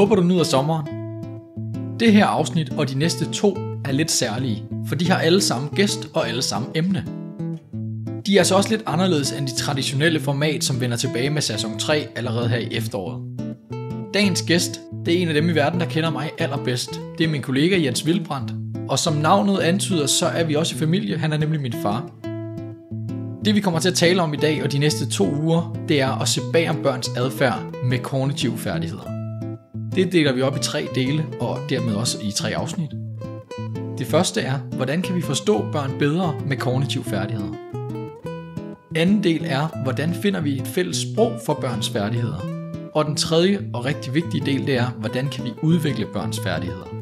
håber, du nyder sommeren. Det her afsnit og de næste 2 er lidt særlige, for de har alle sammen gæst og alle sammen emne. De er altså også lidt anderledes end de traditionelle format, som vender tilbage med sæson 3 allerede her i efteråret. Dagens gæst, det er en af dem i verden, der kender mig allerbedst. Det er min kollega Jens Wilbrandt, og som navnet antyder, så er vi også i familie. Han er nemlig min far. Det vi kommer til at tale om i dag og de næste 2 uger, det er at se bag om børns adfærd med kognitive færdigheder. Det deler vi op i 3 dele, og dermed også i 3 afsnit. Det første er, hvordan kan vi forstå børn bedre med kognitive færdigheder? Anden del er, hvordan finder vi et fælles sprog for børns færdigheder? Og den tredje og rigtig vigtige del, det er, hvordan kan vi udvikle børns færdigheder?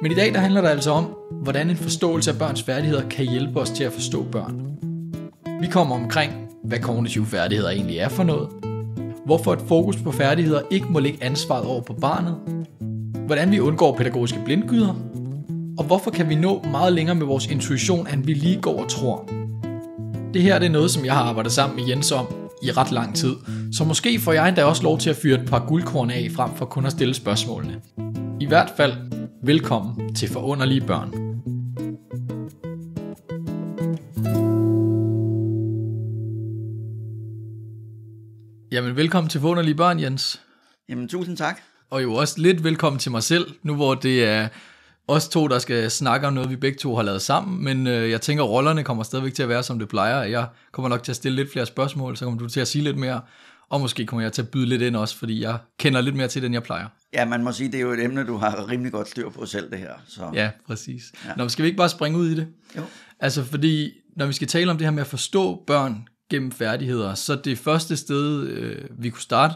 Men i dag der handler det altså om, hvordan en forståelse af børns færdigheder kan hjælpe os til at forstå børn. Vi kommer omkring, hvad kognitive færdigheder egentlig er for noget, hvorfor et fokus på færdigheder ikke må lægge ansvaret over på barnet, hvordan vi undgår pædagogiske blindgyder, og hvorfor kan vi nå meget længere med vores intuition, end vi lige går og tror. Det her det er noget, som jeg har arbejdet sammen med Jens om i ret lang tid, så måske får jeg endda også lov til at fyre et par guldkorn af, frem for kun at stille spørgsmålene. I hvert fald, velkommen til Forunderlige Børn. Jamen, velkommen til Forunderlige Børn, Jens. Jamen, tusind tak. Og jo også lidt velkommen til mig selv, nu hvor det er os 2, der skal snakke om noget, vi begge 2 har lavet sammen. Men jeg tænker, at rollerne kommer stadigvæk til at være, som det plejer. Jeg kommer nok til at stille lidt flere spørgsmål, så kommer du til at sige lidt mere. Og måske kommer jeg til at byde lidt ind også, fordi jeg kender lidt mere til det, end jeg plejer. Ja, man må sige, det er jo et emne, du har rimelig godt styr på selv, det her. Så. Ja, præcis. Ja. Nå, skal vi ikke bare springe ud i det? Jo. Altså, fordi når vi skal tale om det her med at forstå børn gennem færdigheder, så det første sted, vi kunne starte,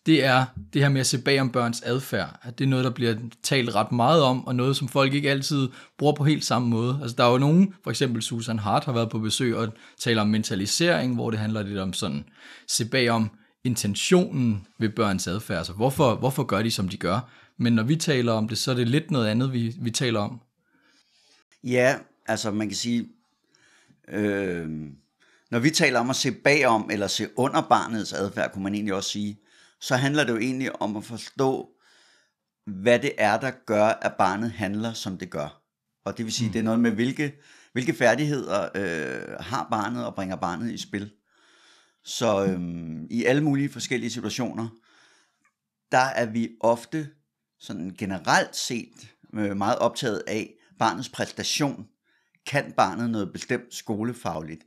det er det her med at se bag om børns adfærd. At det er noget, der bliver talt ret meget om, og noget, som folk ikke altid bruger på helt samme måde. Altså, der er jo nogen, for eksempel Susan Hart har været på besøg og taler om mentalisering, hvor det handler lidt om sådan, se bag om intentionen ved børns adfærd. Altså, hvorfor gør de, som de gør? Men når vi taler om det, så er det lidt noget andet, vi taler om. Ja, altså man kan sige, når vi taler om at se bagom, eller se under barnets adfærd, kunne man egentlig også sige, så handler det jo egentlig om at forstå, hvad det er, der gør, at barnet handler, som det gør. Og det vil sige, det er noget med, hvilke færdigheder har barnet og bringer barnet i spil. Så i alle mulige forskellige situationer, der er vi ofte sådan generelt set meget optaget af barnets præstation. Kan barnet noget bestemt skolefagligt?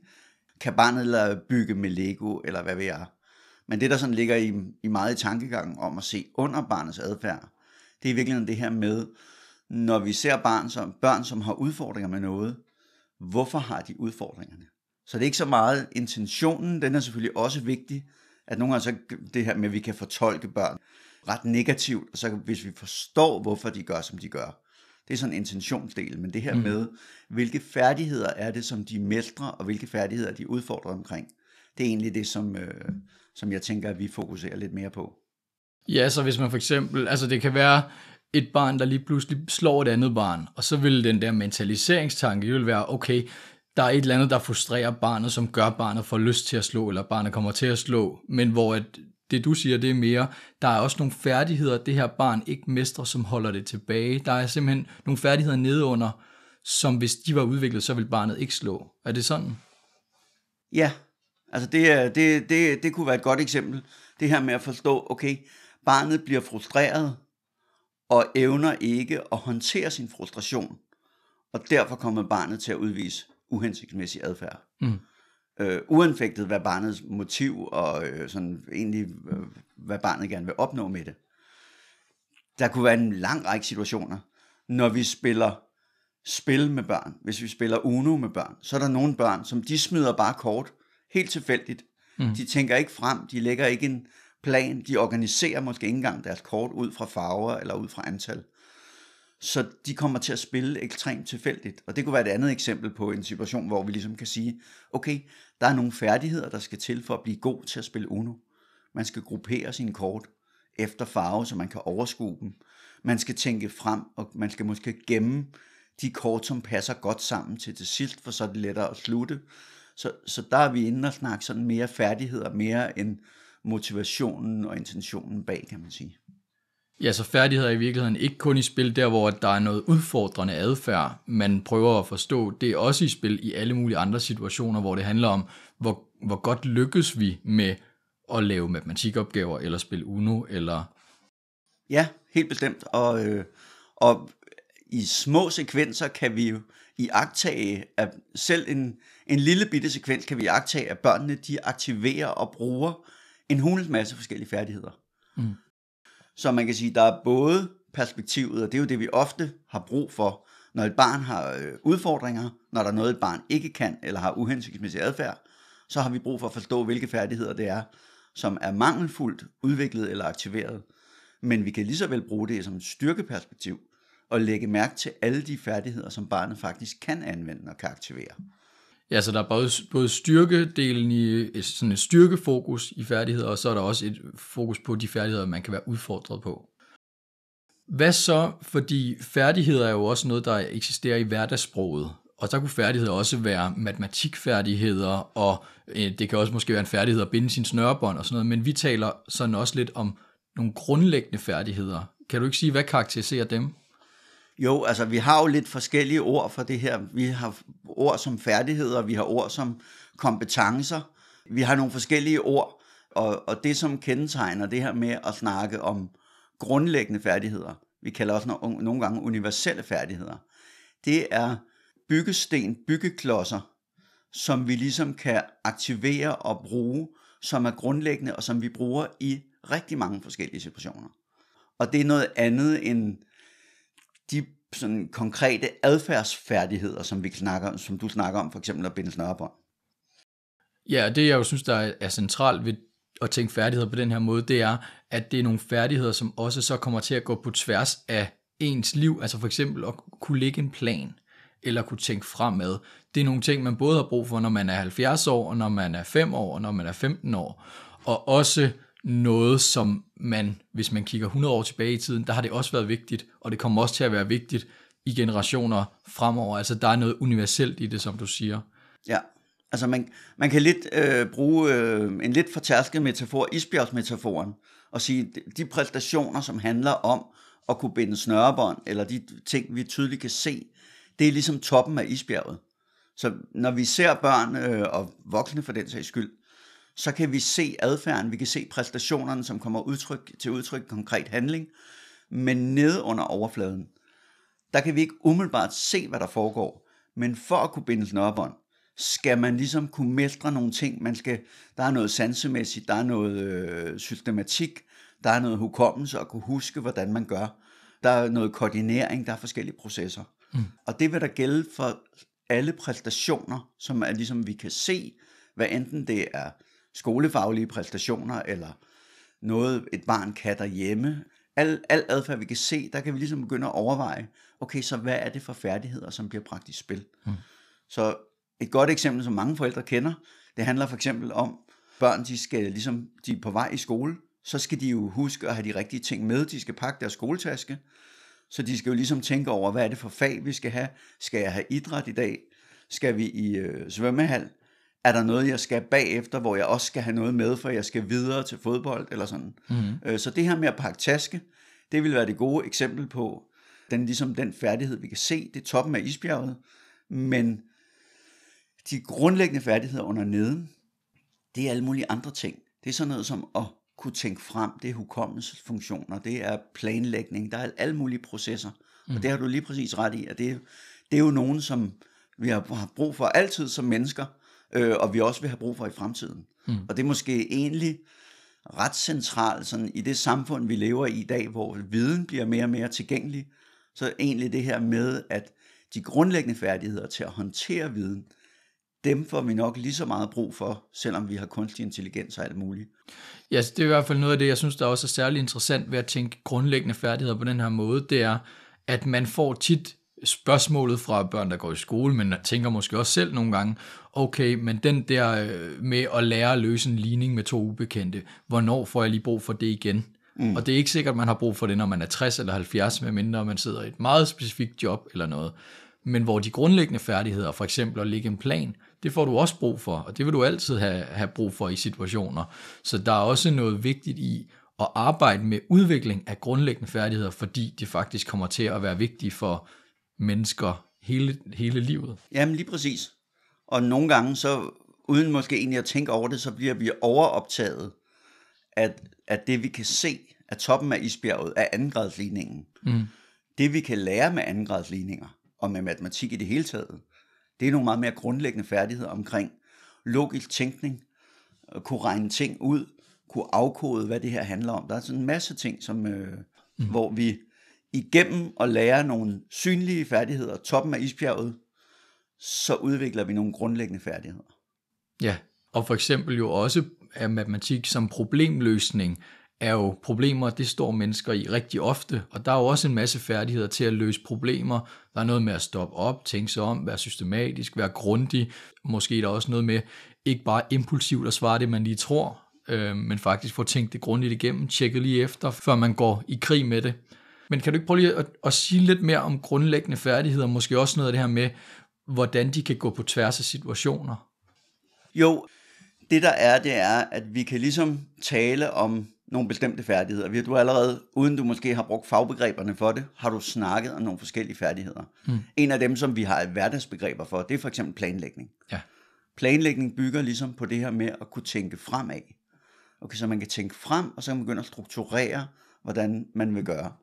Kan barnet bygge med Lego, eller hvad ved jeg? Men det, der sådan ligger i meget i tankegangen om at se under barnets adfærd, det er virkelig det her med, når vi ser børn, som har udfordringer med noget, hvorfor har de udfordringerne? Så det er ikke så meget intentionen, den er selvfølgelig også vigtig, at nogle gange så det her med, at vi kan fortolke børn ret negativt, og så hvis vi forstår, hvorfor de gør, som de gør, det er sådan en intentionsdel, men det her med, hvilke færdigheder er det, som de mestrer, og hvilke færdigheder de udfordrer omkring, det er egentlig det, som jeg tænker, at vi fokuserer lidt mere på. Ja, så hvis man for eksempel, altså det kan være et barn, der lige pludselig slår et andet barn, og så vil den der mentaliseringstanke, det vil være, okay, der er et eller andet, der frustrerer barnet, som gør barnet får lyst til at slå, eller barnet kommer til at slå, men hvor det du siger, det er mere, der er også nogle færdigheder, det her barn ikke mestrer, som holder det tilbage. Der er simpelthen nogle færdigheder nedeunder, som hvis de var udviklet, så vil barnet ikke slå. Er det sådan? Ja, altså det kunne være et godt eksempel. Det her med at forstå, okay, barnet bliver frustreret, og evner ikke at håndtere sin frustration, og derfor kommer barnet til at udvise uhensigtsmæssig adfærd. Uanfægtet hvad barnets motiv og sådan egentlig hvad barnet gerne vil opnå med det. Der kunne være en lang række situationer, når vi spiller spil med børn. Hvis vi spiller Uno med børn, så er der nogle børn, som de smider bare kort helt tilfældigt. De tænker ikke frem, de lægger ikke en plan, de organiserer måske ikke engang deres kort ud fra farver eller ud fra antal. Så de kommer til at spille ekstremt tilfældigt. Og det kunne være et andet eksempel på en situation, hvor vi ligesom kan sige, okay, der er nogle færdigheder, der skal til for at blive god til at spille Uno. Man skal gruppere sine kort efter farve, så man kan overskue dem. Man skal tænke frem, og man skal måske gemme de kort, som passer godt sammen til sidst, for så er det lettere at slutte. Så der er vi inde og snakke sådan mere færdigheder, mere end motivationen og intentionen bag, kan man sige. Ja, så færdigheder er i virkeligheden ikke kun i spil der, hvor der er noget udfordrende adfærd, man prøver at forstå. Det er også i spil i alle mulige andre situationer, hvor det handler om, hvor godt lykkes vi med at lave matematikopgaver, eller spille Uno, eller... Ja, helt bestemt. Og i små sekvenser kan vi jo iagttage, at selv en lille bitte sekvens kan vi iagttage, at børnene de aktiverer og bruger en hulens masse forskellige færdigheder. Mm. Så man kan sige, der er både perspektivet, og det er jo det, vi ofte har brug for, når et barn har udfordringer, når der er noget, et barn ikke kan, eller har uhensigtsmæssig adfærd, så har vi brug for at forstå, hvilke færdigheder det er, som er mangelfuldt udviklet eller aktiveret. Men vi kan lige så vel bruge det som et styrkeperspektiv, og lægge mærke til alle de færdigheder, som barnet faktisk kan anvende og kan aktivere. Ja, så der er både styrkedelen i sådan et styrkefokus i færdigheder, og så er der også et fokus på de færdigheder, man kan være udfordret på. Hvad så, fordi færdigheder er jo også noget, der eksisterer i hverdagssproget, og så kunne færdigheder også være matematikfærdigheder, og det kan også måske være en færdighed at binde sin snørebånd og sådan noget, men vi taler sådan også lidt om nogle grundlæggende færdigheder. Kan du ikke sige, hvad karakteriserer dem? Jo, altså vi har jo lidt forskellige ord for det her. Vi har ord som færdigheder, vi har ord som kompetencer. Vi har nogle forskellige ord, og det som kendetegner det her med at snakke om grundlæggende færdigheder, vi kalder også nogle gange universelle færdigheder, det er byggesten, byggeklodser, som vi ligesom kan aktivere og bruge, som er grundlæggende, og som vi bruger i rigtig mange forskellige situationer. Og det er noget andet end de sådan konkrete adfærdsfærdigheder, som du snakker om, for eksempel at binde snørebånd. Ja, det jeg jo synes, der er centralt ved at tænke færdigheder på den her måde, det er, at det er nogle færdigheder, som også så kommer til at gå på tværs af ens liv, altså for eksempel at kunne lægge en plan, eller kunne tænke fremad. Det er nogle ting, man både har brug for, når man er 70 år, og når man er 5 år, og når man er 15 år, og også noget, som man, hvis man kigger 100 år tilbage i tiden, der har det også været vigtigt, og det kommer også til at være vigtigt i generationer fremover. Altså der er noget universelt i det, som du siger. Ja, altså man kan lidt bruge en lidt fortærsket metafor, isbjergsmetaforen, og sige, de præstationer, som handler om at kunne binde snørebånd, eller de ting, vi tydeligt kan se, det er ligesom toppen af isbjerget. Så når vi ser børn og voksne for den sags skyld, så kan vi se adfærden, vi kan se præstationerne, som kommer til udtryk i konkret handling, men nede under overfladen, der kan vi ikke umiddelbart se, hvad der foregår. Men for at kunne binde snørebånd, skal man ligesom kunne mestre nogle ting. Der er noget sansemæssigt, der er noget systematik, der er noget hukommelse at kunne huske, hvordan man gør. Der er noget koordinering, der er forskellige processer. Og det vil der gælde for alle præstationer, som er ligesom vi kan se, hvad enten det er skolefaglige præstationer, eller noget et barn kan derhjemme. Al adfærd vi kan se, der kan vi ligesom begynde at overveje, okay, så hvad er det for færdigheder, som bliver bragt i spil? Så et godt eksempel, som mange forældre kender, det handler for eksempel om, børn de er på vej i skole, så skal de jo huske at have de rigtige ting med, de skal pakke deres skoletaske, så de skal jo ligesom tænke over, hvad er det for fag, vi skal have? Skal jeg have idræt i dag? Skal vi i svømmehal? Er der noget, jeg skal bagefter, hvor jeg også skal have noget med, for jeg skal videre til fodbold, eller sådan. Så det her med at pakke taske, det vil være det gode eksempel på, den færdighed, vi kan se, det er toppen af isbjerget, men de grundlæggende færdigheder under neden, det er alle mulige andre ting. Det er sådan noget som at kunne tænke frem, det er hukommelsesfunktioner, det er planlægning, der er alle mulige processer, og det har du lige præcis ret i, at det er jo nogen, som vi har brug for altid som mennesker, og vi også vil have brug for i fremtiden. Og det er måske egentlig ret centralt sådan, i det samfund, vi lever i dag, hvor viden bliver mere og mere tilgængelig, så egentlig det her med, at de grundlæggende færdigheder til at håndtere viden, dem får vi nok lige så meget brug for, selvom vi har kunstig intelligens og alt muligt. Ja, det er i hvert fald noget af det, jeg synes, der også er særlig interessant ved at tænke grundlæggende færdigheder på den her måde, det er, at man får tit spørgsmålet fra børn, der går i skole, men tænker måske også selv nogle gange, okay, men den der med at lære at løse en ligning med 2 ubekendte, hvornår får jeg lige brug for det igen? Og det er ikke sikkert, at man har brug for det, når man er 60 eller 70, medmindre man sidder i et meget specifikt job eller noget. Men hvor de grundlæggende færdigheder, for eksempel at lægge en plan, det får du også brug for, og det vil du altid have brug for i situationer. Så der er også noget vigtigt i at arbejde med udvikling af grundlæggende færdigheder, fordi de faktisk kommer til at være vigtige for mennesker hele livet. Jamen lige præcis. Og nogle gange, så uden måske egentlig at tænke over det, så bliver vi overoptaget at det vi kan se af toppen af isbjerget af andengradsligningen. Det vi kan lære med andengradsligninger og med matematik i det hele taget, det er nogle meget mere grundlæggende færdigheder omkring logisk tænkning, kunne regne ting ud, kunne afkode, hvad det her handler om. Der er sådan en masse ting, hvor vi igennem at lære nogle synlige færdigheder, toppen af isbjerget, så udvikler vi nogle grundlæggende færdigheder. Ja, og for eksempel jo også er matematik som problemløsning, er jo problemer, det står mennesker i rigtig ofte, og der er jo også en masse færdigheder til at løse problemer. Der er noget med at stoppe op, tænke sig om, være systematisk, være grundig. Måske er der også noget med ikke bare impulsivt at svare det, man lige tror, men faktisk få tænkt det grundigt igennem, tjekket lige efter, før man går i krig med det. Men kan du ikke prøve lige at sige lidt mere om grundlæggende færdigheder, måske også noget af det her med, hvordan de kan gå på tværs af situationer? Jo, det er, at vi kan ligesom tale om nogle bestemte færdigheder. Du allerede, uden du måske har brugt fagbegreberne for det, har du snakket om nogle forskellige færdigheder. En af dem, som vi har hverdagsbegreber for, det er for eksempel planlægning. Ja. Planlægning bygger ligesom på det her med at kunne tænke fremad. Okay, så man kan tænke frem, og så kan man begynde at strukturere, hvordan man vil gøre.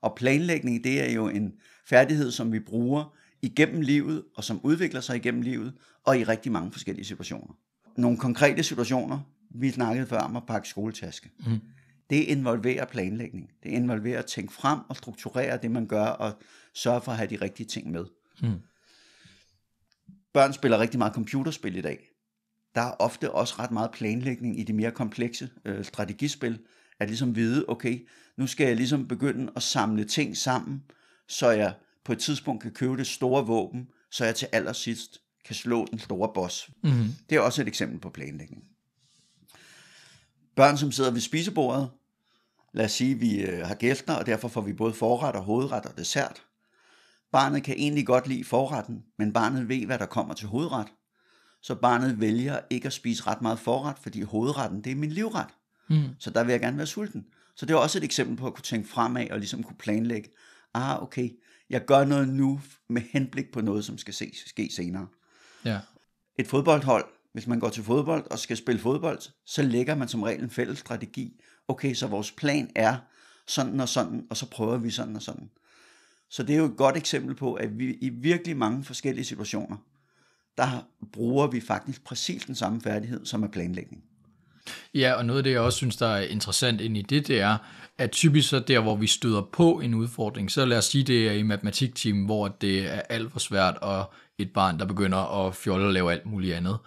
Og planlægning, det er jo en færdighed, som vi bruger igennem livet, og som udvikler sig igennem livet, og i rigtig mange forskellige situationer. Nogle konkrete situationer, vi snakkede før om at pakke skoletaske. Det involverer planlægning. Det involverer at tænke frem og strukturere det, man gør, og sørge for at have de rigtige ting med. Børn spiller rigtig meget computerspil i dag. Der er ofte også ret meget planlægning i de mere komplekse strategispil, at ligesom vide, okay, nu skal jeg ligesom begynde at samle ting sammen, så jeg på et tidspunkt kan købe det store våben, så jeg til allersidst kan slå den store boss. Det er også et eksempel på planlægning. Børn, som sidder ved spisebordet, lad os sige, vi har gæster, og derfor får vi både forret og hovedret og dessert. Barnet kan egentlig godt lide forretten, men barnet ved, hvad der kommer til hovedret. Så barnet vælger ikke at spise ret meget forret, fordi hovedretten, det er min livret. Så der vil jeg gerne være sulten. Så det er også et eksempel på at kunne tænke fremad og ligesom kunne planlægge. Okay, jeg gør noget nu med henblik på noget, som skal ske senere. Ja. Et fodboldhold, hvis man går til fodbold og skal spille fodbold, så lægger man som regel en fælles strategi. Okay, så vores plan er sådan, og så prøver vi sådan og sådan. Så det er jo et godt eksempel på, at vi i virkelig mange forskellige situationer, der bruger vi faktisk præcis den samme færdighed, som er planlægning. Ja, og noget af det, jeg også synes, der er interessant ind i det er, at typisk så der, hvor vi støder på en udfordring, så lad os sige, det er i matematiktimen, hvor det er alt for svært, og et barn, der begynder at fjolle og lave alt muligt andet,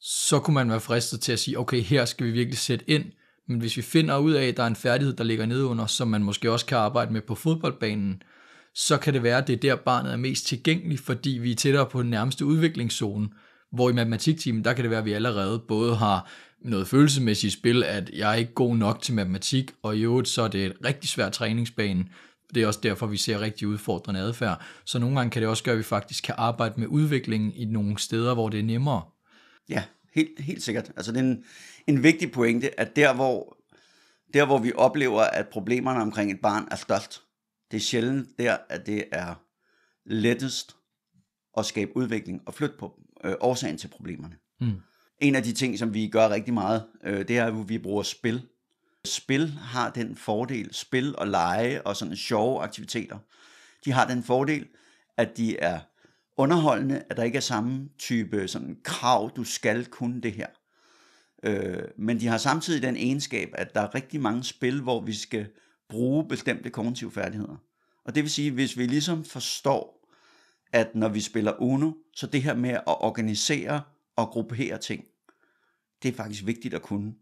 så kunne man være fristet til at sige, okay, her skal vi virkelig sætte ind, men hvis vi finder ud af, at der er en færdighed, der ligger nede under, som man måske også kan arbejde med på fodboldbanen, så kan det være, at det er der, barnet er mest tilgængelig, fordi vi er tættere på den nærmeste udviklingszone, hvor i matematiktimen, der kan det være, at vi allerede både har noget følelsesmæssigt spil, at jeg er ikke god nok til matematik, og i øvrigt så er det et rigtig svært træningsbane. Det er også derfor, vi ser rigtig udfordrende adfærd. Så nogle gange kan det også gøre, at vi faktisk kan arbejde med udviklingen i nogle steder, hvor det er nemmere. Ja, helt sikkert. Altså det er en vigtig pointe, at der hvor vi oplever, at problemerne omkring et barn er størst, det er sjældent der, at det er lettest at skabe udvikling og flytte på årsagen til problemerne. En af de ting, som vi gør rigtig meget, det er, at vi bruger spil. Spil har den fordel, spil og lege og sådan sjove aktiviteter, de har den fordel, at de er underholdende, at der ikke er samme type sådan krav, du skal kunne det her. Men de har samtidig den egenskab, at der er rigtig mange spil, hvor vi skal bruge bestemte kognitive færdigheder. Og det vil sige, hvis vi ligesom forstår, at når vi spiller Uno, så det her med at organisere og gruppere ting, det er faktisk vigtigt at kunne.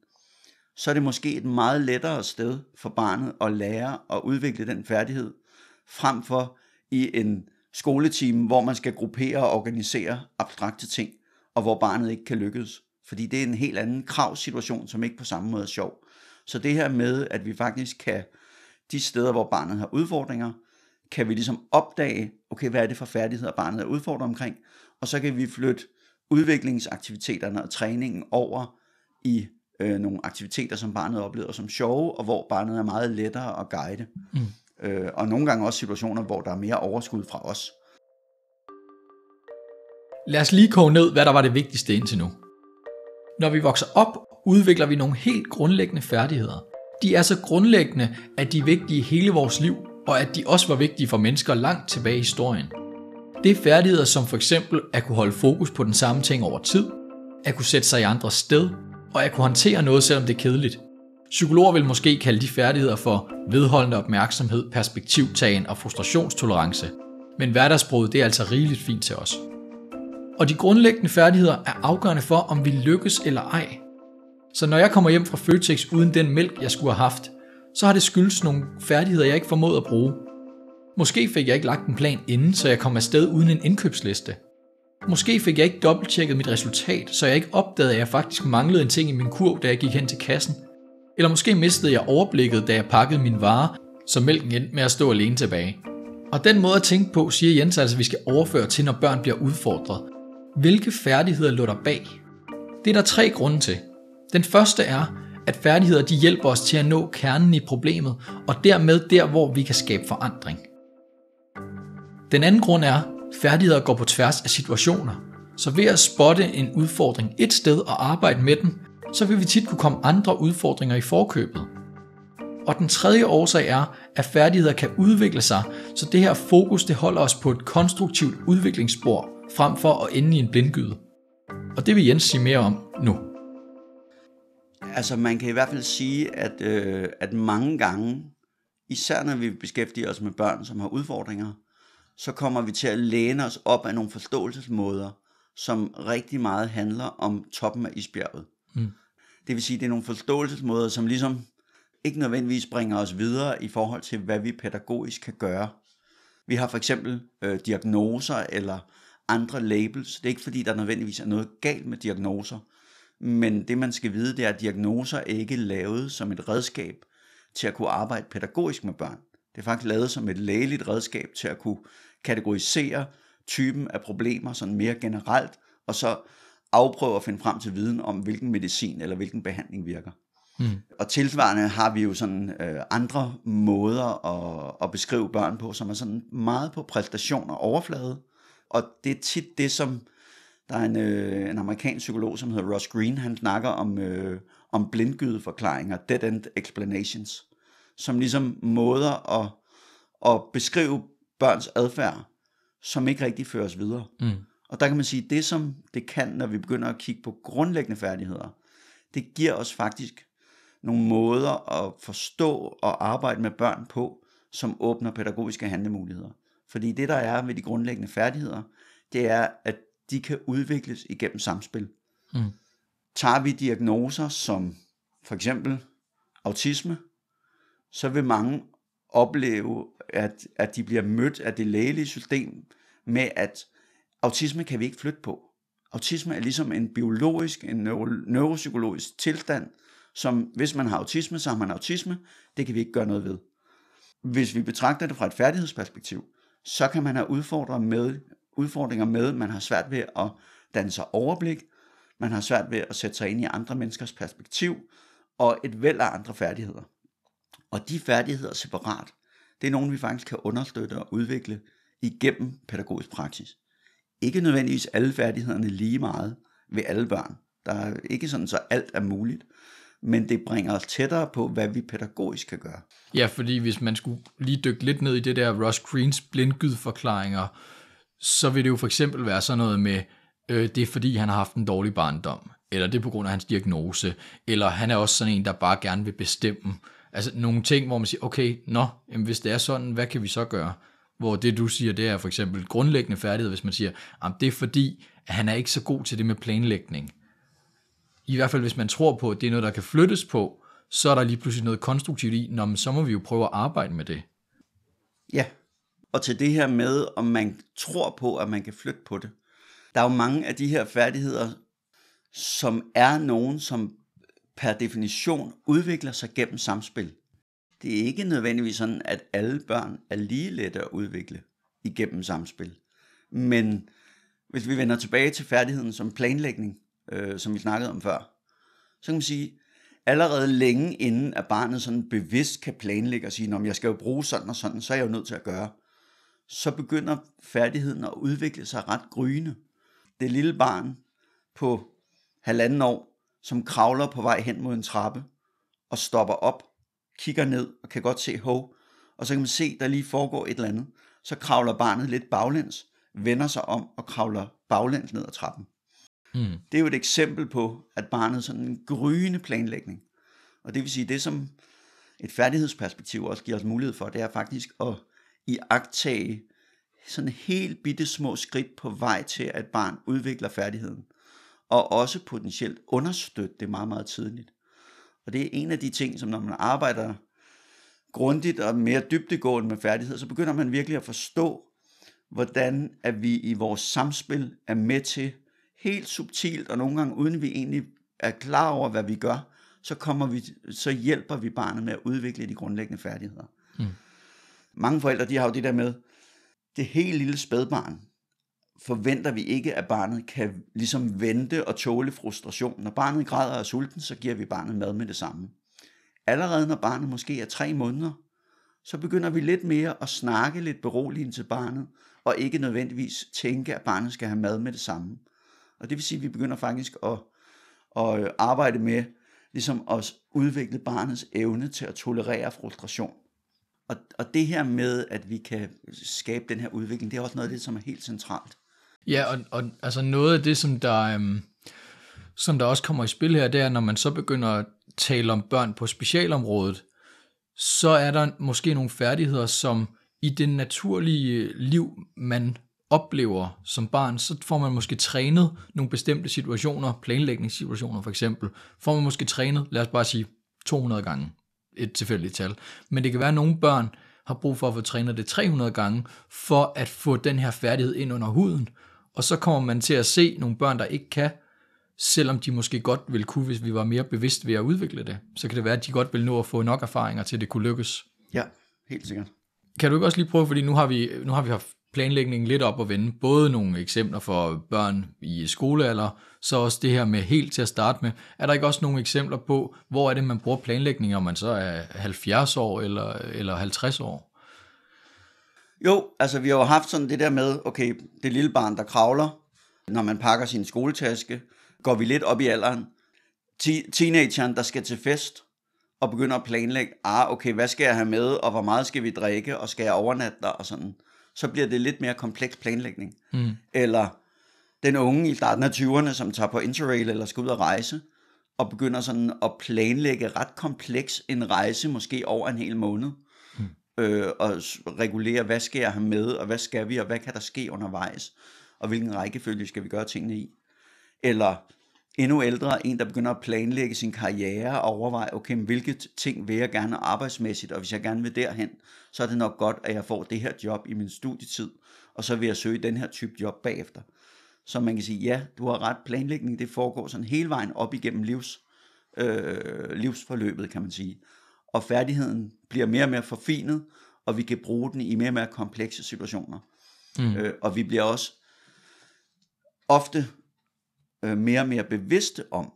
Så er det måske et meget lettere sted for barnet at lære og udvikle den færdighed, frem for i en skoletime, hvor man skal gruppere og organisere abstrakte ting, og hvor barnet ikke kan lykkes. Fordi det er en helt anden kravsituation, som ikke på samme måde er sjov. Så det her med, at vi faktisk kan, de steder, hvor barnet har udfordringer, kan vi ligesom opdage, okay, hvad er det for færdigheder, barnet er udfordret omkring, og så kan vi flytte udviklingsaktiviteterne og træningen over i nogle aktiviteter, som barnet oplever som sjove, og hvor barnet er meget lettere at guide. Og nogle gange også situationer, hvor der er mere overskud fra os. Lad os lige koge ned, hvad der var det vigtigste indtil nu. Når vi vokser op, udvikler vi nogle helt grundlæggende færdigheder. De er så grundlæggende, at de er vigtige hele vores liv, og at de også var vigtige for mennesker langt tilbage i historien. Det er færdigheder som for eksempel at kunne holde fokus på den samme ting over tid, at kunne sætte sig i andres sted, og at kunne håndtere noget, selvom det er kedeligt. Psykologer vil måske kalde de færdigheder for vedholdende opmærksomhed, perspektivtagen og frustrationstolerance, men hverdagssproget det er altså rigeligt fint til os. Og de grundlæggende færdigheder er afgørende for, om vi lykkes eller ej. Så når jeg kommer hjem fra Føtex uden den mælk, jeg skulle have haft, så har det skyldes nogle færdigheder, jeg ikke formåede at bruge. Måske fik jeg ikke lagt en plan inden, så jeg kom afsted uden en indkøbsliste. Måske fik jeg ikke dobbelttjekket mit resultat, så jeg ikke opdagede, at jeg faktisk manglede en ting i min kurv, da jeg gik hen til kassen. Eller måske mistede jeg overblikket, da jeg pakkede mine varer, så mælken endte med at stå alene tilbage. Og den måde at tænke på, siger Jens altså, at vi skal overføre til, når børn bliver udfordret. Hvilke færdigheder lå der bag? Det er der 3 grunde til. Den første er, at færdigheder de hjælper os til at nå kernen i problemet, og dermed der, hvor vi kan skabe forandring. Den anden grund er, at færdigheder går på tværs af situationer. Så ved at spotte en udfordring et sted og arbejde med den, så vil vi tit kunne komme andre udfordringer i forkøbet. Og den tredje årsag er, at færdigheder kan udvikle sig, så det her fokus det holder os på et konstruktivt udviklingsspor, frem for at ende i en blindgyde. Og det vil Jens sige mere om nu. Altså man kan i hvert fald sige, at mange gange, især når vi beskæftiger os med børn, som har udfordringer, så kommer vi til at læne os op af nogle forståelsesmåder, som rigtig meget handler om toppen af isbjerget. Det vil sige, det er nogle forståelsesmåder, som ligesom ikke nødvendigvis bringer os videre i forhold til, hvad vi pædagogisk kan gøre. Vi har for eksempel diagnoser eller andre labels. Det er ikke fordi, der nødvendigvis er noget galt med diagnoser, men det man skal vide, det er, at diagnoser ikke er lavet som et redskab til at kunne arbejde pædagogisk med børn. Det er faktisk lavet som et lægeligt redskab til at kunne kategorisere typen af problemer sådan mere generelt, og så afprøve at finde frem til viden om, hvilken medicin eller hvilken behandling virker. Og tilsvarende har vi jo sådan andre måder at beskrive børn på, som er sådan meget på præstation og overflade. Og det er tit det, som der er en amerikansk psykolog, som hedder Ross Greene, han snakker om blindgydeforklaringer, dead-end explanations, som ligesom måder at beskrive børns adfærd, som ikke rigtig føres videre. Og der kan man sige, det som det kan, når vi begynder at kigge på grundlæggende færdigheder, det giver os faktisk nogle måder at forstå og arbejde med børn på, som åbner pædagogiske handlemuligheder. Fordi det der er ved de grundlæggende færdigheder, det er, at de kan udvikles igennem samspil. Tager vi diagnoser som for eksempel autisme, så vil mange opleve, at de bliver mødt af det lægelige system med, at autisme kan vi ikke flytte på. Autisme er ligesom en biologisk, en neuropsykologisk tilstand, som hvis man har autisme, så har man autisme. Det kan vi ikke gøre noget ved. Hvis vi betragter det fra et færdighedsperspektiv, så kan man have udfordringer med, man har svært ved at danne sig overblik, man har svært ved at sætte sig ind i andre menneskers perspektiv, og et væld af andre færdigheder. Og de færdigheder separat, det er nogle, vi faktisk kan understøtte og udvikle igennem pædagogisk praksis. Ikke nødvendigvis alle færdighederne lige meget ved alle børn. Der er ikke sådan, så alt er muligt. Men det bringer os tættere på, hvad vi pædagogisk kan gøre. Ja, fordi hvis man skulle lige dykke lidt ned i det der Ross Greenes blindgydeforklaringer, så vil det jo for eksempel være sådan noget med, det er fordi han har haft en dårlig barndom, eller det er på grund af hans diagnose, eller han er også sådan en, der bare gerne vil bestemme. Altså nogle ting, hvor man siger, okay, jamen, hvis det er sådan, hvad kan vi så gøre? Hvor det du siger, det er for eksempel grundlæggende færdighed, hvis man siger, det er fordi, at han er ikke så god til det med planlægning. I hvert fald hvis man tror på, at det er noget, der kan flyttes på, så er der lige pludselig noget konstruktivt i, så må vi jo prøve at arbejde med det. Ja, og til det her med, om man tror på, at man kan flytte på det. Der er jo mange af de her færdigheder, som er nogen, som per definition udvikler sig gennem samspil. Det er ikke nødvendigvis sådan, at alle børn er lige lette at udvikle igennem samspil. Men hvis vi vender tilbage til færdigheden som planlægning, som vi snakkede om før, så kan man sige, allerede længe inden, at barnet sådan bevidst kan planlægge og sige, om jeg skal jo bruge sådan og sådan, så er jeg jo nødt til at gøre. Så begynder færdigheden at udvikle sig ret gryende. Det lille barn på 1,5 år, som kravler på vej hen mod en trappe, og stopper op, kigger ned og kan godt se hov, og så kan man se, der lige foregår et eller andet. Så kravler barnet lidt baglæns, vender sig om og kravler baglæns ned ad trappen. Det er jo et eksempel på, at barnet sådan en gryende planlægning. Og det vil sige, det som et færdighedsperspektiv også giver os mulighed for, det er faktisk at iagttage sådan helt bitte små skridt på vej til, at et barn udvikler færdigheden. Og også potentielt understøtte det meget, meget tidligt. Og det er en af de ting, som når man arbejder grundigt og mere dybdegående med færdighed, så begynder man virkelig at forstå, hvordan at vi i vores samspil er med til helt subtilt, og nogle gange uden vi egentlig er klar over, hvad vi gør, så hjælper vi barnet med at udvikle de grundlæggende færdigheder. Mange forældre, de har jo det der med, det helt lille spædbarn, forventer vi ikke, at barnet kan ligesom vente og tåle frustration. Når barnet græder og er sulten, så giver vi barnet mad med det samme. Allerede når barnet måske er 3 måneder, så begynder vi lidt mere at snakke lidt beroligende til barnet, og ikke nødvendigvis tænke, at barnet skal have mad med det samme. Og det vil sige, at vi begynder faktisk at arbejde med ligesom at udvikle barnets evne til at tolerere frustration. Og det her med, at vi kan skabe den her udvikling, det er også noget af det, som er helt centralt. Ja, og altså noget af det, som der også kommer i spil her, det er, når man så begynder at tale om børn på specialområdet, så er der måske nogle færdigheder, som i det naturlige liv, man oplever som barn, så får man måske trænet nogle bestemte situationer, planlægningssituationer for eksempel, får man måske trænet, lad os bare sige 200 gange, et tilfældigt tal. Men det kan være, at nogle børn har brug for at få trænet det 300 gange, for at få den her færdighed ind under huden. Og så kommer man til at se nogle børn, der ikke kan, selvom de måske godt ville kunne, hvis vi var mere bevidst ved at udvikle det. Så kan det være, at de godt vil nå at få nok erfaringer til, at det kunne lykkes. Ja, helt sikkert. Kan du ikke også lige prøve, fordi nu har vi haft planlægningen lidt op at vende, både nogle eksempler for børn i skolealder, så også det her med helt til at starte med. Er der ikke også nogle eksempler på, hvor er det, man bruger planlægning, om man så er 70 år eller 50 år? Jo, altså vi har jo haft sådan det der med, okay, det lille barn, der kravler, når man pakker sin skoletaske, går vi lidt op i alderen. Teenageren, der skal til fest, og begynder at planlægge, okay, hvad skal jeg have med, og hvor meget skal vi drikke, og skal jeg overnatte der, og sådan. Så bliver det lidt mere kompleks planlægning. Eller den unge i starten af 20'erne, som tager på interrail eller skal ud og rejse, og begynder sådan at planlægge ret kompleks en rejse, måske over en hel måned, og regulere, hvad skal jeg have med, og hvad skal vi, og hvad kan der ske undervejs, og hvilken rækkefølge skal vi gøre tingene i. Eller endnu ældre, en der begynder at planlægge sin karriere, og overveje, okay, hvilke ting vil jeg gerne arbejdsmæssigt, og hvis jeg gerne vil derhen, så er det nok godt, at jeg får det her job i min studietid, og så vil jeg søge den her type job bagefter. Så man kan sige, ja, du har ret, planlægning, det foregår sådan hele vejen op igennem livsforløbet, kan man sige. Og færdigheden bliver mere og mere forfinet, og vi kan bruge den i mere og mere komplekse situationer. Og vi bliver også ofte mere og mere bevidste om,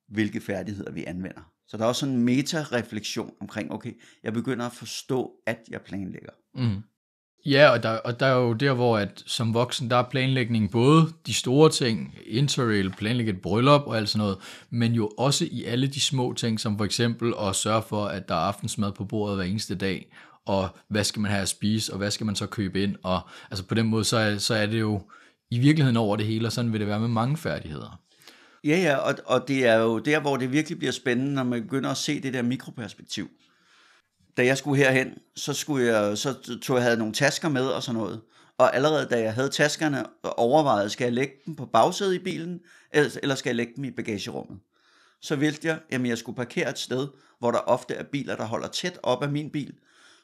hvilke færdigheder vi anvender. Så der er også sådan en meta-refleksion omkring, okay, jeg begynder at forstå, at jeg planlægger. Ja, og der er jo der, hvor at som voksen, der er planlægning både de store ting, interrail, planlægge et bryllup og alt sådan noget, men jo også i alle de små ting, som for eksempel at sørge for, at der er aftensmad på bordet hver eneste dag, og hvad skal man have at spise, og hvad skal man så købe ind, og altså på den måde, så er det jo i virkeligheden over det hele, og sådan vil det være med mange færdigheder. Ja, og det er jo der, hvor det virkelig bliver spændende, når man begynder at se det der mikroperspektiv. Da jeg skulle herhen, så jeg havde nogle tasker med og sådan noget. Og allerede da jeg havde taskerne overvejet, skal jeg lægge dem på bagsædet i bilen, eller skal jeg lægge dem i bagagerummet? Så ville jeg skulle parkere et sted, hvor der ofte er biler, der holder tæt op af min bil,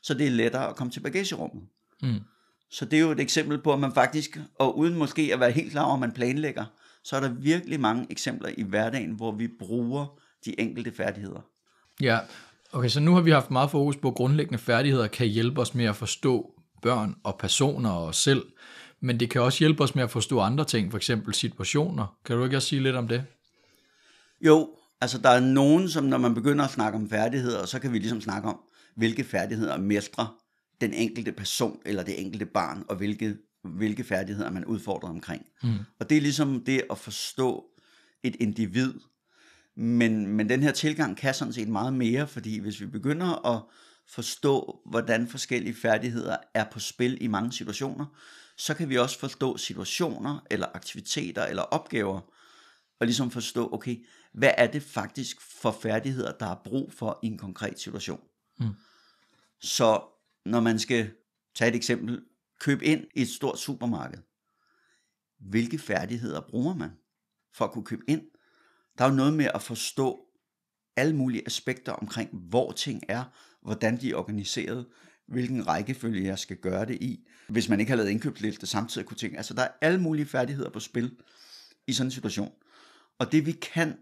så det er lettere at komme til bagagerummet. Så det er jo et eksempel på, at man faktisk, og uden måske at være helt klar over, at man planlægger, så er der virkelig mange eksempler i hverdagen, hvor vi bruger de enkelte færdigheder. Ja, okay, så nu har vi haft meget fokus på, at grundlæggende færdigheder kan hjælpe os med at forstå børn og personer og os selv, men det kan også hjælpe os med at forstå andre ting, for eksempel situationer. Kan du ikke også sige lidt om det? Jo, Altså der er nogen, som når man begynder at snakke om færdigheder, så kan vi ligesom snakke om, hvilke færdigheder mestrer den enkelte person eller det enkelte barn, og hvilke færdigheder man udfordrer omkring. Og det er ligesom det at forstå et individ. Men den her tilgang kan sådan set meget mere, fordi hvis vi begynder at forstå, hvordan forskellige færdigheder er på spil i mange situationer, så kan vi også forstå situationer, eller aktiviteter, eller opgaver, og ligesom forstå, okay, hvad er det faktisk for færdigheder, der er brug for i en konkret situation. Så når man skal tage et eksempel, købe ind i et stort supermarked, hvilke færdigheder bruger man for at kunne købe ind? Der er jo noget med at forstå alle mulige aspekter omkring, hvor ting er, hvordan de er organiseret, hvilken rækkefølge jeg skal gøre det i, hvis man ikke har lavet indkøbsliste samtidig kunne tænke. Altså der er alle mulige færdigheder på spil i sådan en situation. Og det vi kan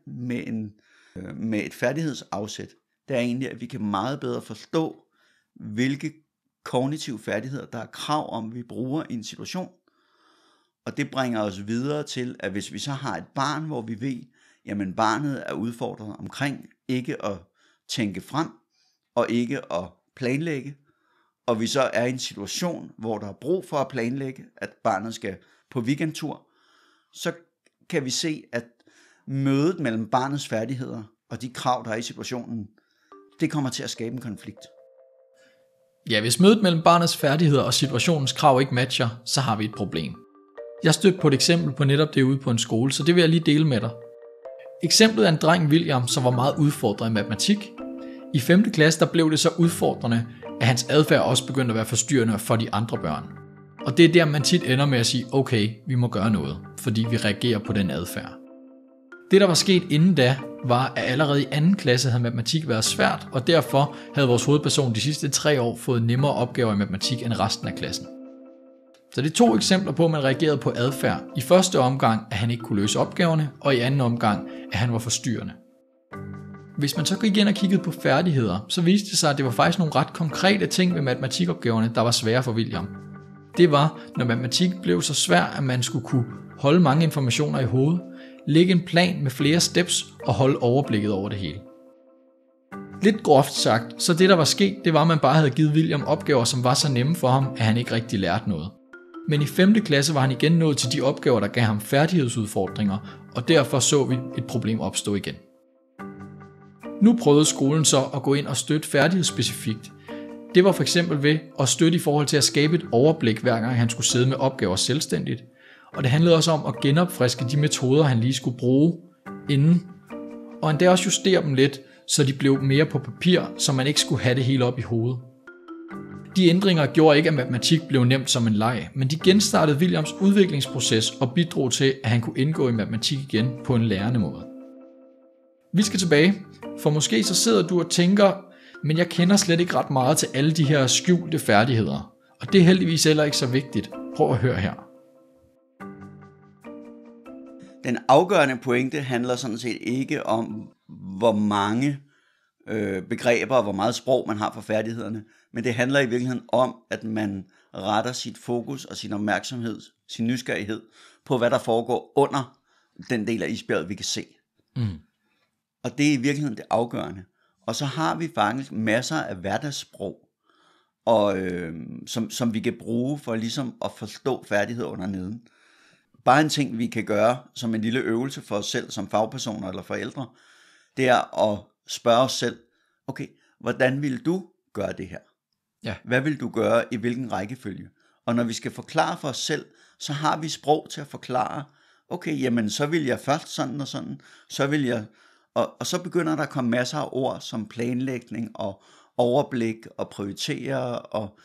med et færdighedsafsæt, det er egentlig, at vi kan meget bedre forstå, hvilke kognitive færdigheder, der er krav om, vi bruger i en situation. Og det bringer os videre til, at hvis vi så har et barn, hvor vi ved, jamen barnet er udfordret omkring ikke at tænke frem, og ikke at planlægge, og vi så er i en situation, hvor der er brug for at planlægge, at barnet skal på weekendtur, så kan vi se, at mødet mellem barnets færdigheder og de krav, der er i situationen, det kommer til at skabe en konflikt. Ja, hvis mødet mellem barnets færdigheder og situationens krav ikke matcher, så har vi et problem. Jeg stødte på et eksempel på netop det ude på en skole, så det vil jeg lige dele med dig. Eksemplet er en dreng William, som var meget udfordret i matematik. I 5. klasse der blev det så udfordrende, at hans adfærd også begyndte at være forstyrrende for de andre børn. Og det er der, man tit ender med at sige, okay, vi må gøre noget, fordi vi reagerer på den adfærd. Det, der var sket inden da, var, at allerede i 2. klasse havde matematik været svært, og derfor havde vores hovedperson de sidste 3 år fået nemmere opgaver i matematik end resten af klassen. Så det er 2 eksempler på, at man reagerede på adfærd. I første omgang, at han ikke kunne løse opgaverne, og i anden omgang, at han var forstyrrende. Hvis man så gik ind og kiggede på færdigheder, så viste det sig, at det var faktisk nogle ret konkrete ting ved matematikopgaverne, der var svære for William. Det var, når matematik blev så svær, at man skulle kunne holde mange informationer i hovedet, lægge en plan med flere steps og holde overblikket over det hele. Lidt groft sagt, så det der var sket, det var, at man bare havde givet William opgaver, som var så nemme for ham, at han ikke rigtig lærte noget. Men i 5. klasse var han igen nået til de opgaver, der gav ham færdighedsudfordringer, og derfor så vi et problem opstå igen. Nu prøvede skolen så at gå ind og støtte færdighedsspecifikt. Det var for eksempel ved at støtte i forhold til at skabe et overblik, hver gang han skulle sidde med opgaver selvstændigt. Og det handlede også om at genopfriske de metoder, han lige skulle bruge inden. Og endda også justere dem lidt, så de blev mere på papir, så man ikke skulle have det hele op i hovedet. De ændringer gjorde ikke, at matematik blev nemt som en leg, men de genstartede Williams udviklingsproces og bidrog til, at han kunne indgå i matematik igen på en lærende måde. Vi skal tilbage, for måske så sidder du og tænker, men jeg kender slet ikke ret meget til alle de her skjulte færdigheder. Og det er heldigvis heller ikke så vigtigt. Prøv at høre her. Den afgørende pointe handler sådan set ikke om, hvor mange begreber og hvor meget sprog man har for færdighederne, men det handler i virkeligheden om, at man retter sit fokus og sin opmærksomhed, sin nysgerrighed på, hvad der foregår under den del af isbjerget, vi kan se. Og det er i virkeligheden det afgørende. Og så har vi faktisk masser af hverdagssprog, og, som vi kan bruge for ligesom at forstå færdigheder under neden. Bare en ting, vi kan gøre som en lille øvelse for os selv, som fagpersoner eller forældre, det er at spørge os selv, okay, hvordan vil du gøre det her? Ja. Hvad vil du gøre i hvilken rækkefølge? Og når vi skal forklare for os selv, så har vi sprog til at forklare, okay, jamen så vil jeg først sådan og sådan, så vil jeg, og så begynder der at komme masser af ord som planlægning og overblik og prioritere og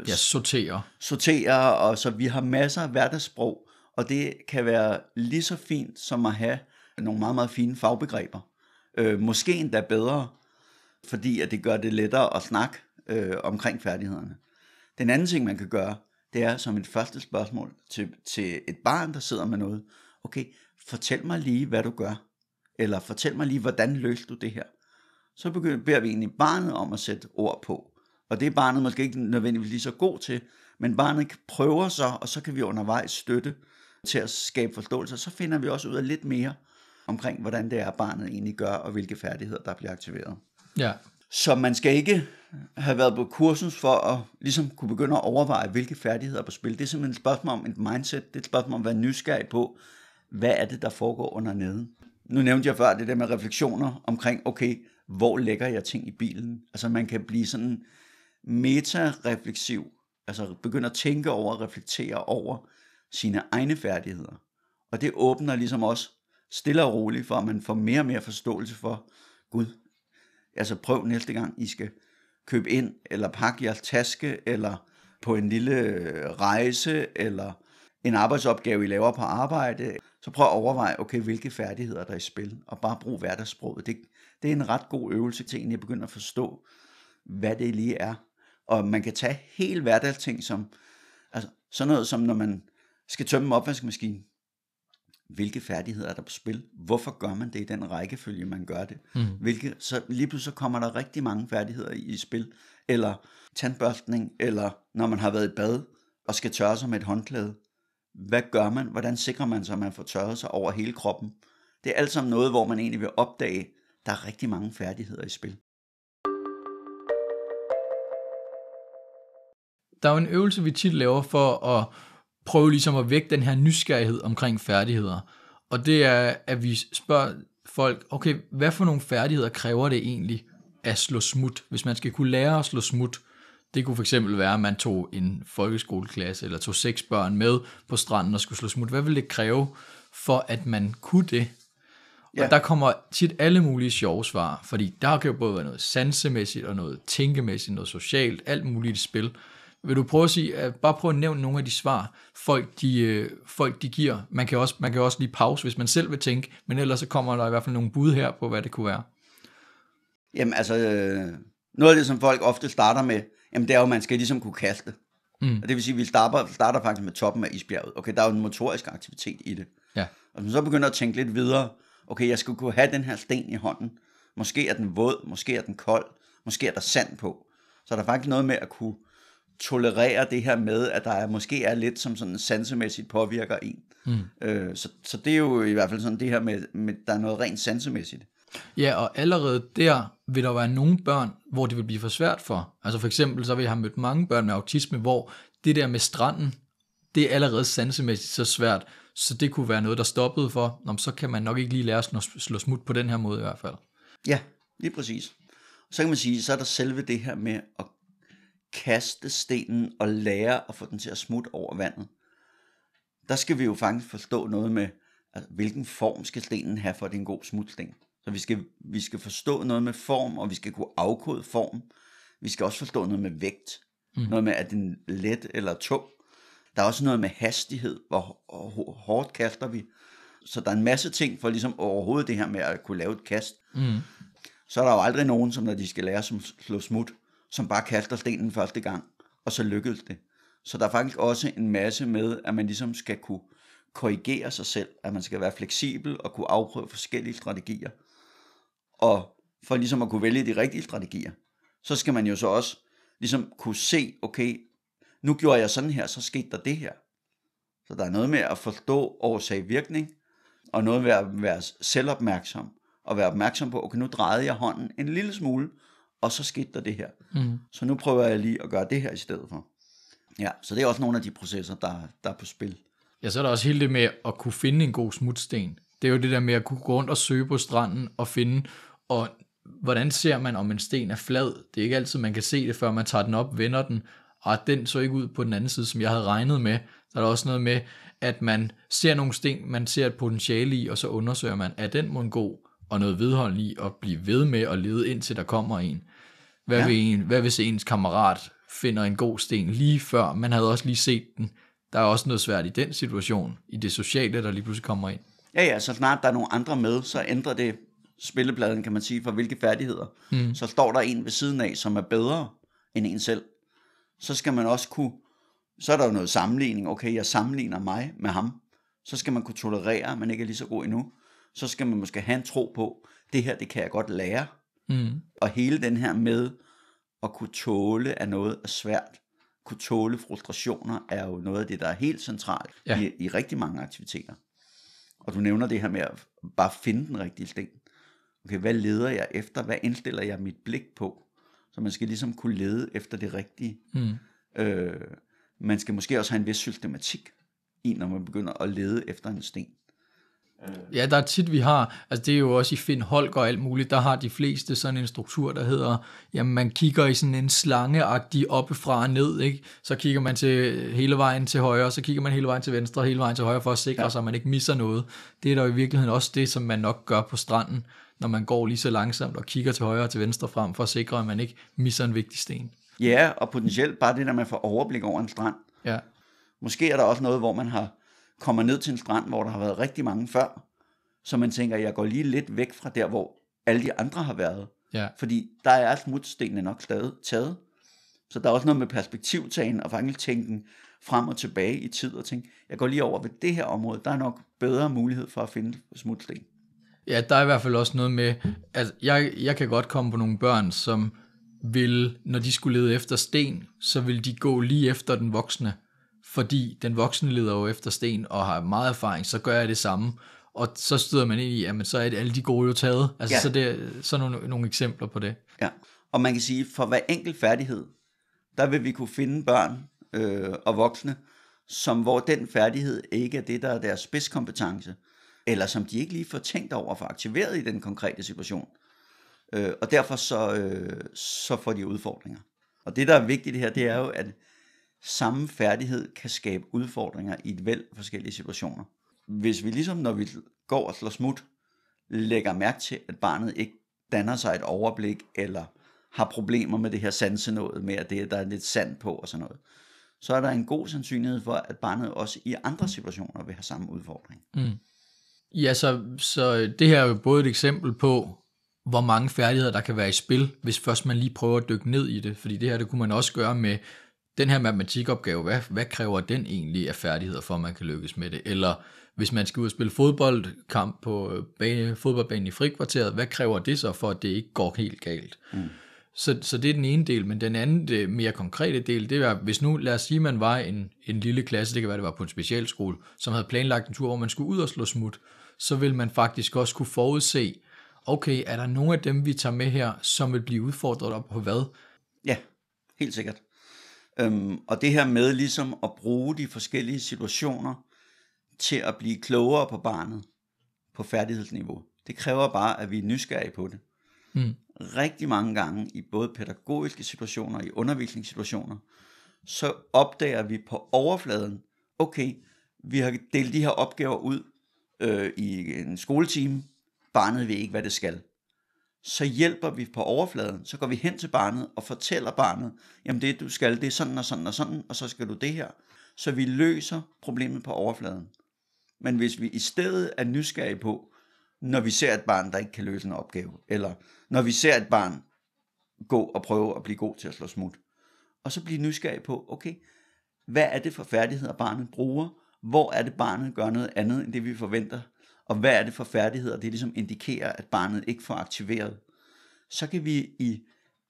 sortere, og så vi har masser af hverdagssprog, og det kan være lige så fint som at have nogle meget, meget fine fagbegreber. Måske endda bedre, fordi at det gør det lettere at snakke omkring færdighederne. Den anden ting, man kan gøre, det er som et første spørgsmål til et barn, der sidder med noget. Okay, fortæl mig lige, hvad du gør. Eller fortæl mig lige, hvordan løste du det her. Så beder vi egentlig barnet om at sætte ord på. Og det er barnet måske ikke nødvendigvis lige så god til, men barnet prøver så, og så kan vi undervejs støtte til at skabe forståelse. Så finder vi også ud af lidt mere. omkring, hvordan det er, barnet egentlig gør, og hvilke færdigheder, der bliver aktiveret. Ja. Så man skal ikke have været på kursus for at ligesom kunne begynde at overveje, hvilke færdigheder er på spil. Det er simpelthen et spørgsmål om et mindset, det er et spørgsmål om at være nysgerrig på, hvad er det, der foregår under neden. Nu nævnte jeg før det der med refleksioner omkring, okay, hvor lægger jeg ting i bilen? Altså man kan blive sådan meta-refleksiv, altså begynde at tænke over og reflektere over sine egne færdigheder. Og det åbner ligesom også stille og roligt for, at man får mere og mere forståelse for, Gud, altså prøv næste gang, I skal købe ind, eller pakke jeres taske, eller på en lille rejse, eller en arbejdsopgave, I laver på arbejde, så prøv at overveje, okay, hvilke færdigheder der er i spil, og bare brug hverdagssproget. Det er en ret god øvelse til egentlig at begynde at forstå, hvad det lige er. Og man kan tage helt hverdagsting som, altså sådan noget som, når man skal tømme en opvaskemaskine. Hvilke færdigheder er der på spil? Hvorfor gør man det i den rækkefølge, man gør det? Så lige pludselig kommer der rigtig mange færdigheder i spil. Eller tandbørstning, eller når man har været i bad og skal tørre sig med et håndklæde. Hvad gør man? Hvordan sikrer man sig, at man får tørret sig over hele kroppen? Det er alt sammen noget, hvor man egentlig vil opdage, der er rigtig mange færdigheder i spil. Der er jo en øvelse, vi tit laver for at prøve ligesom at vække den her nysgerrighed omkring færdigheder. Og det er, at vi spørger folk, okay, hvad for nogle færdigheder kræver det egentlig at slå smut? Hvis man skal kunne lære at slå smut, det kunne fx være, at man tog en folkeskoleklasse, eller tog 6 børn med på stranden og skulle slå smut. Hvad ville det kræve for, at man kunne det? Ja. Og der kommer tit alle mulige sjove svar, fordi der kan jo både være noget sansemæssigt, og noget tænkemæssigt, noget socialt, alt muligt i spil. Vil du prøve at sige, bare prøve at nævne nogle af de svar, folk de giver. Man kan også lige pause, hvis man selv vil tænke, men ellers så kommer der i hvert fald nogle bud her på, hvad det kunne være. Jamen altså, noget af det, som folk ofte starter med, jamen det er jo, at man skal ligesom kunne kaste. Og det vil sige, at vi starter faktisk med toppen af isbjerget. Okay, der er jo en motorisk aktivitet i det. Ja. Og så begynder at tænke lidt videre, okay, jeg skulle kunne have den her sten i hånden. Måske er den våd, måske er den kold, måske er der sand på. Så er der faktisk noget med at kunne tolerere det her med, at der måske er lidt som sådan sansemæssigt påvirker en. Så det er jo i hvert fald sådan det her med der er noget rent sansemæssigt. Ja, og allerede der vil der være nogle børn, hvor det vil blive for svært for. Altså for eksempel så vil jeg have mødt mange børn med autisme, hvor det der med stranden, det er allerede sansemæssigt så svært, så det kunne være noget, der stoppede for, så kan man nok ikke lige lære at slå smut på den her måde i hvert fald. Ja, lige præcis. Så kan man sige, så er der selve det her med at kaste stenen og lære at få den til at smutte over vandet. Der skal vi jo faktisk forstå noget med, altså, hvilken form skal stenen have, for at det er en god smutsten. Så vi skal forstå noget med form, og vi skal kunne afkode form. Vi skal også forstå noget med vægt. Noget med, at den er let eller tung. Der er også noget med hastighed, hvor hårdt kaster vi. Så der er en masse ting for ligesom overhovedet det her med at kunne lave et kast. Så er der jo aldrig nogen, som når de skal lære at slå smut, som bare kaster stenen første gang, og så lykkedes det. Så der er faktisk også en masse med, at man ligesom skal kunne korrigere sig selv, at man skal være fleksibel og kunne afprøve forskellige strategier. Og for ligesom at kunne vælge de rigtige strategier, så skal man jo så også ligesom kunne se, okay, nu gjorde jeg sådan her, så skete der det her. Så der er noget med at forstå årsag-virkning, og noget med at være selvopmærksom, og være opmærksom på, okay, nu drejede jeg hånden en lille smule, og så skete der det her. Så nu prøver jeg lige at gøre det her i stedet for. Ja, så det er også nogle af de processer, der er på spil. Ja, så er der også hele det med at kunne finde en god smutsten. Det er jo det der med at kunne gå rundt og søge på stranden og finde, og hvordan ser man, om en sten er flad? Det er ikke altid, man kan se det, før man tager den op, vender den, og den så ikke ud på den anden side, som jeg havde regnet med. Så er der også noget med, at man ser nogle sten, man ser et potentiale i, og så undersøger man, er den mon god, og noget vedholdende i at blive ved med at lede indtil der kommer en. Hvad hvis ens kammerat finder en god sten lige før, man havde også lige set den? Der er også noget svært i den situation, i det sociale, der lige pludselig kommer ind. Ja, så snart der er nogle andre med, så ændrer det spillepladen, kan man sige, for hvilke færdigheder. Så står der en ved siden af, som er bedre end en selv. Så skal man også kunne, så er der jo noget sammenligning, okay, jeg sammenligner mig med ham. Så skal man kunne tolerere, at man ikke er lige så god endnu. Så skal man måske have en tro på, det her, det kan jeg godt lære. Og hele den her med at kunne tåle, at noget er svært. Kunne tåle frustrationer er jo noget af det, der er helt centralt i rigtig mange aktiviteter. Og du nævner det her med at bare finde den rigtige sten. Okay, hvad leder jeg efter? Hvad indstiller jeg mit blik på? Så man skal ligesom kunne lede efter det rigtige. Man skal måske også have en vis systematik i, når man begynder at lede efter en sten. Ja, der er tit, vi har, altså det er jo også i Finn Holger og alt muligt, der har de fleste sådan en struktur, der hedder, jamen man kigger i sådan en slangeagtig oppefra og ned, ikke? Så kigger man til hele vejen til højre, så kigger man hele vejen til venstre, hele vejen til højre, for at sikre sig, at man ikke misser noget. Det er der i virkeligheden også det, som man nok gør på stranden, når man går lige så langsomt og kigger til højre og til venstre frem, for at sikre, at man ikke misser en vigtig sten. Ja, og potentielt bare det, der man får overblik over en strand. Ja. Måske er der også noget, hvor man kommer ned til en strand, hvor der har været rigtig mange før, så man tænker, jeg går lige lidt væk fra der, hvor alle de andre har været. Ja. Fordi der er smutstenene nok stadig taget. Så der er også noget med perspektivtagen og faktisk tænken frem og tilbage i tid og tænke, jeg går lige over ved det her område, der er nok bedre mulighed for at finde smutsten. Ja, der er i hvert fald også noget med, at jeg kan godt komme på nogle børn, som vil, når de skulle lede efter sten, så vil de gå lige efter den voksne, fordi den voksne leder jo efter sten og har meget erfaring, så gør jeg det samme, og så støder man ind i, jamen så er det alle de gode jo taget, altså ja. Så det er sådan nogle eksempler på det. Ja, og man kan sige, for hver enkelt færdighed, der vil vi kunne finde børn og voksne, hvor den færdighed ikke er det, der er deres spidskompetence, eller som de ikke lige får tænkt over at få aktiveret i den konkrete situation. Og derfor så får de udfordringer. Og det, der er vigtigt her, det er jo, at samme færdighed kan skabe udfordringer i et væld af forskellige situationer. Hvis vi ligesom, når vi går og slår smut, lægger mærke til, at barnet ikke danner sig et overblik, eller har problemer med det her sansenået, med at der er lidt sand på og sådan noget, så er der en god sandsynlighed for, at barnet også i andre situationer vil have samme udfordring. Ja, så det her er jo både et eksempel på, hvor mange færdigheder der kan være i spil, hvis først man lige prøver at dykke ned i det, fordi det her, det kunne man også gøre med den her matematikopgave, hvad kræver den egentlig af færdigheder, for at man kan lykkes med det, eller hvis man skal ud og spille fodboldkamp på fodboldbanen i frikvarteret, hvad kræver det så, for at det ikke går helt galt? Så det er den ene del, men den anden det mere konkrete del, det er, hvis nu, lad os sige, man var en lille klasse, det kan være, det var på en specialskole, som havde planlagt en tur, hvor man skulle ud og slå smut, så vil man faktisk også kunne forudse, okay, er der nogle af dem, vi tager med her, som vil blive udfordret op på hvad? Ja, helt sikkert. Og det her med ligesom at bruge de forskellige situationer til at blive klogere på barnet på færdighedsniveau, det kræver bare, at vi er nysgerrige på det. Rigtig mange gange i både pædagogiske situationer og i undervisningssituationer, så opdager vi på overfladen, okay, vi har delt de her opgaver ud i en skoletime, barnet ved ikke, hvad det skal. Så hjælper vi på overfladen, så går vi hen til barnet og fortæller barnet, jamen det du skal, det er sådan og sådan og sådan, og så skal du det her. Så vi løser problemet på overfladen. Men hvis vi i stedet er nysgerrige på, når vi ser et barn, der ikke kan løse en opgave, eller når vi ser et barn gå og prøve at blive god til at slå smut, og så blive nysgerrige på, okay, hvad er det for færdigheder barnet bruger, hvor er det barnet gør noget andet end det vi forventer, og hvad er det for færdigheder, det ligesom indikerer, at barnet ikke får aktiveret, så kan vi i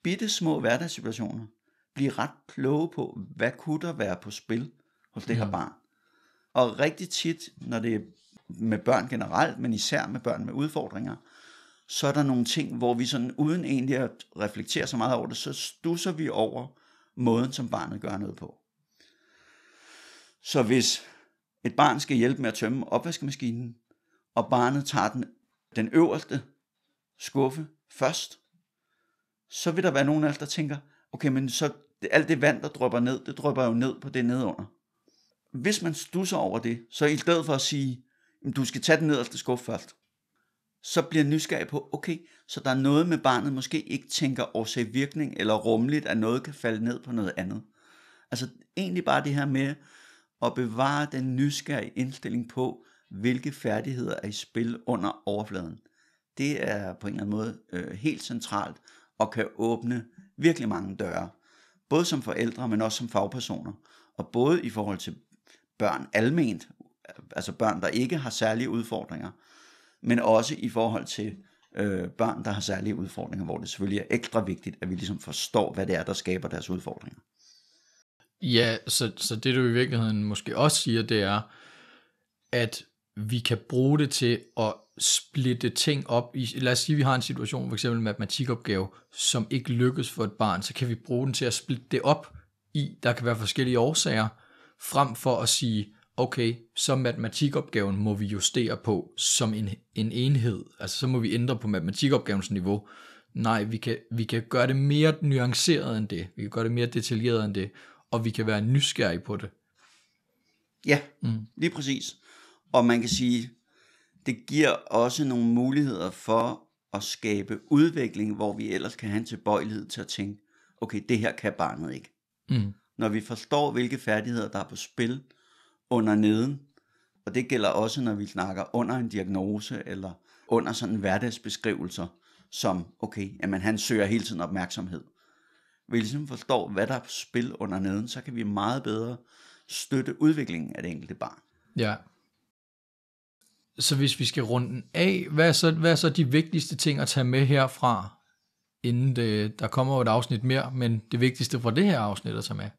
bitte små hverdagssituationer blive ret kloge på, hvad kunne der være på spil hos det her barn. Og rigtig tit, når det er med børn generelt, men især med børn med udfordringer, så er der nogle ting, hvor vi sådan uden egentlig at reflektere så meget over det, så stusser vi over måden, som barnet gør noget på. Så hvis et barn skal hjælpe med at tømme opvaskemaskinen, og barnet tager den øverste skuffe først, så vil der være nogen af os, der tænker, okay, men så alt det vand, der drypper ned, det drypper jo ned på det nedunder. Hvis man stusser over det, så i stedet for at sige, du skal tage den nederste skuffe først, så bliver nysgerrig på, okay, så der er noget med barnet, måske ikke tænker årsag virkning, eller rummeligt, at noget kan falde ned på noget andet. Altså egentlig bare det her med at bevare den nysgerrige indstilling på, hvilke færdigheder er i spil under overfladen. Det er på en eller anden måde helt centralt, og kan åbne virkelig mange døre. Både som forældre, men også som fagpersoner. Og både i forhold til børn alment, altså børn, der ikke har særlige udfordringer, men også i forhold til børn, der har særlige udfordringer, hvor det selvfølgelig er ekstra vigtigt, at vi ligesom forstår, hvad det er, der skaber deres udfordringer. Ja, så det du i virkeligheden måske også siger, det er, at vi kan bruge det til at splitte ting op i, lad os sige, vi har en situation, for eksempel en matematikopgave, som ikke lykkes for et barn, så kan vi bruge den til at splitte det op i, der kan være forskellige årsager, frem for at sige, okay, så matematikopgaven må vi justere på som en enhed, altså så må vi ændre på matematikopgavens niveau. Nej, vi kan gøre det mere nuanceret end det, vi kan gøre det mere detaljeret end det, og vi kan være nysgerrige på det. Ja, lige præcis. Og man kan sige, det giver også nogle muligheder for at skabe udvikling, hvor vi ellers kan have en tilbøjelighed til at tænke, okay, det her kan barnet ikke. Når vi forstår, hvilke færdigheder der er på spil under neden, og det gælder også, når vi snakker under en diagnose, eller under sådan hverdagsbeskrivelser, som, okay, jamen han søger hele tiden opmærksomhed. Hvis vi ligesom forstår, hvad der er på spil under neden, så kan vi meget bedre støtte udviklingen af det enkelte barn. Ja. Så hvis vi skal runde den af, hvad er så de vigtigste ting at tage med herfra, inden der kommer jo et afsnit mere, men det vigtigste fra det her afsnit at tage med?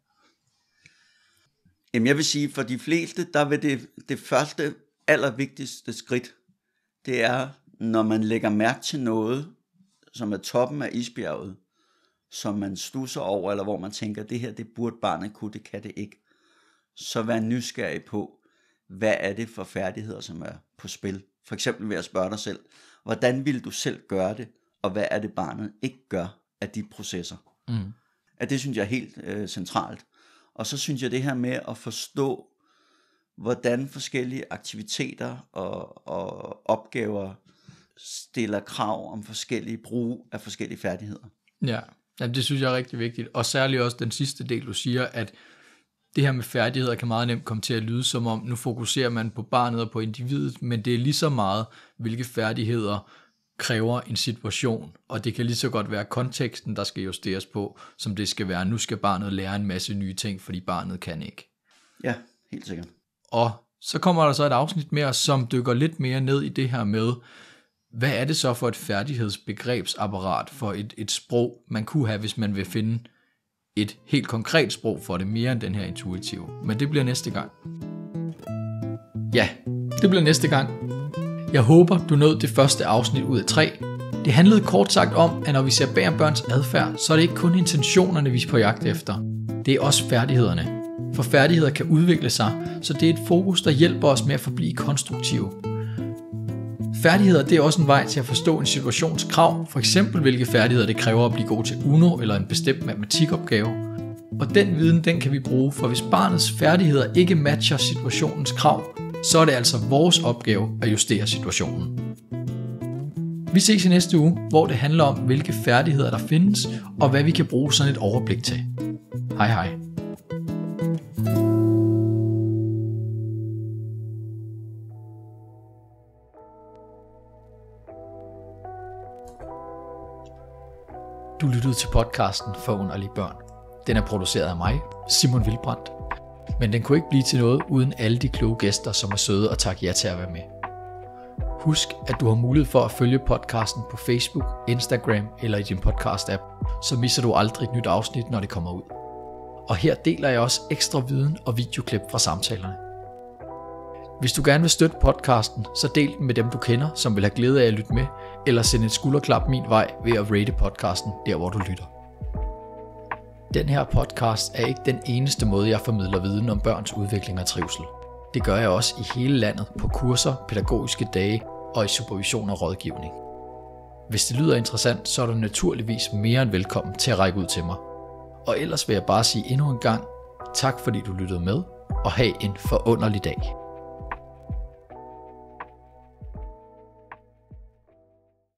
Jamen jeg vil sige, for de fleste, der vil det første, allervigtigste skridt, det er, når man lægger mærke til noget, som er toppen af isbjerget, som man stusser over, eller hvor man tænker, det her, det burde barnet kunne, det kan det ikke. Så vær nysgerrig på, hvad er det for færdigheder, som er på spil. For eksempel ved at spørge dig selv, hvordan vil du selv gøre det, og hvad er det barnet ikke gør af de processer. At det synes jeg er helt centralt. Og så synes jeg det her med at forstå, hvordan forskellige aktiviteter og opgaver stiller krav om forskellige brug af forskellige færdigheder. Ja, jamen, det synes jeg er rigtig vigtigt. Og særligt også den sidste del, du siger, at det her med færdigheder kan meget nemt komme til at lyde som om, nu fokuserer man på barnet og på individet, men det er lige så meget, hvilke færdigheder kræver en situation, og det kan lige så godt være konteksten, der skal justeres på, som det skal være, nu skal barnet lære en masse nye ting, fordi barnet kan ikke. Ja, helt sikkert. Og så kommer der så et afsnit mere, som dykker lidt mere ned i det her med, hvad er det så for et færdighedsbegrebsapparat for et sprog, man kunne have, hvis man vil finde et helt konkret sprog for det, mere end den her intuitive. Men det bliver næste gang. Ja, det bliver næste gang. Jeg håber, du nåede det første afsnit ud af 3. Det handlede kort sagt om, at når vi ser bag om børns adfærd, så er det ikke kun intentionerne, vi er på jagt efter. Det er også færdighederne. For færdigheder kan udvikle sig, så det er et fokus, der hjælper os med at forblive konstruktive. Færdigheder, det er også en vej til at forstå en situations krav, for eksempel hvilke færdigheder det kræver at blive god til UNO eller en bestemt matematikopgave. Og den viden, den kan vi bruge, for hvis barnets færdigheder ikke matcher situationens krav, så er det altså vores opgave at justere situationen. Vi ses i næste uge, hvor det handler om, hvilke færdigheder der findes, og hvad vi kan bruge sådan et overblik til. Hej hej. Du lyttede til podcasten Forunderlige Børn. Den er produceret af mig, Simon Vilbrandt. Men den kunne ikke blive til noget uden alle de kloge gæster, som er søde og takke ja til at være med. Husk, at du har mulighed for at følge podcasten på Facebook, Instagram eller i din podcast-app, så misser du aldrig et nyt afsnit, når det kommer ud. Og her deler jeg også ekstra viden og videoklip fra samtalerne. Hvis du gerne vil støtte podcasten, så del den med dem du kender, som vil have glæde af at lytte med, eller send et skulderklap min vej ved at rate podcasten der hvor du lytter. Den her podcast er ikke den eneste måde jeg formidler viden om børns udvikling og trivsel. Det gør jeg også i hele landet på kurser, pædagogiske dage og i supervision og rådgivning. Hvis det lyder interessant, så er du naturligvis mere end velkommen til at række ud til mig. Og ellers vil jeg bare sige endnu en gang tak fordi du lyttede med, og have en forunderlig dag.